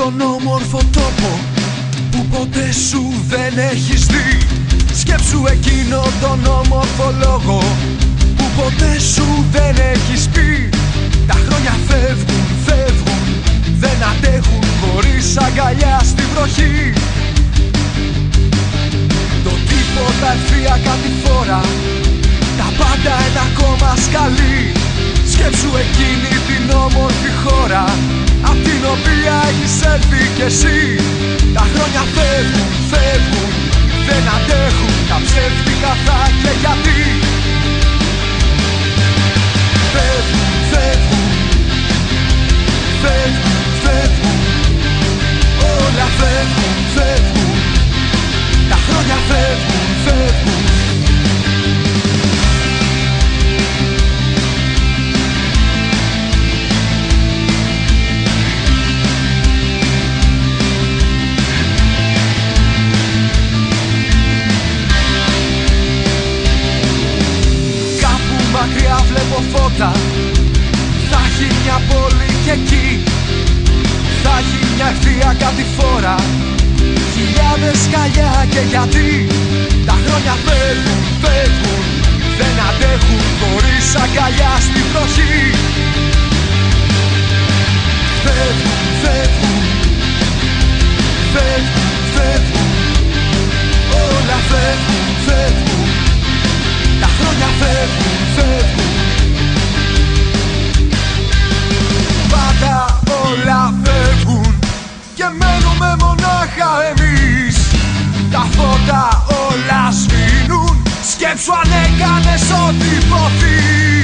τον όμορφο τόπο που ποτέ σου δεν έχεις δει. Σκέψου εκείνο τον όμορφο λόγο που ποτέ σου δεν έχεις πει. Τα χρόνια φεύγουν, φεύγουν, δεν αντέχουν χωρίς αγκαλιά στη βροχή. Το τίποτα ευθεία κατηφόρα, τα πάντα ένα ακόμα σκαλί. Σκέψου εκείνη την όμορφη χώρα απ' την οποία έχεις έρθει κι εσύ. Τα χρόνια φεύγουν, φεύγουν, δεν αντέχουν τα ψεύτικα θα και γιατί. Φεύγουν, φεύγουν, φεύγουν, φεύγουν, όλα φεύγουν, φεύγουν, τα χρόνια φεύγουν, φεύγουν. Μακριά βλέπω φώτα, θα έχει μια πόλη κι εκεί. Θα έχει μια ευθεία κατηφόρα, χιλιάδες σκαλιά και γιατί. Τα χρόνια φεύγουν, φεύγουν, δεν αντέχουν χωρίς αγκαλιά στη βροχή. Φεύγουν, φεύγουν, φεύγουν, φεύγουν, όλα φεύγουν, φεύγουν. Τα χρόνια φεύγουν, φεύγουν. Πάντα όλα φεύγουν και μένουμε μονάχα εμείς. Τα φώτα όλα σβήνουν, σκέψου αν έκανες ό,τι υποθεί.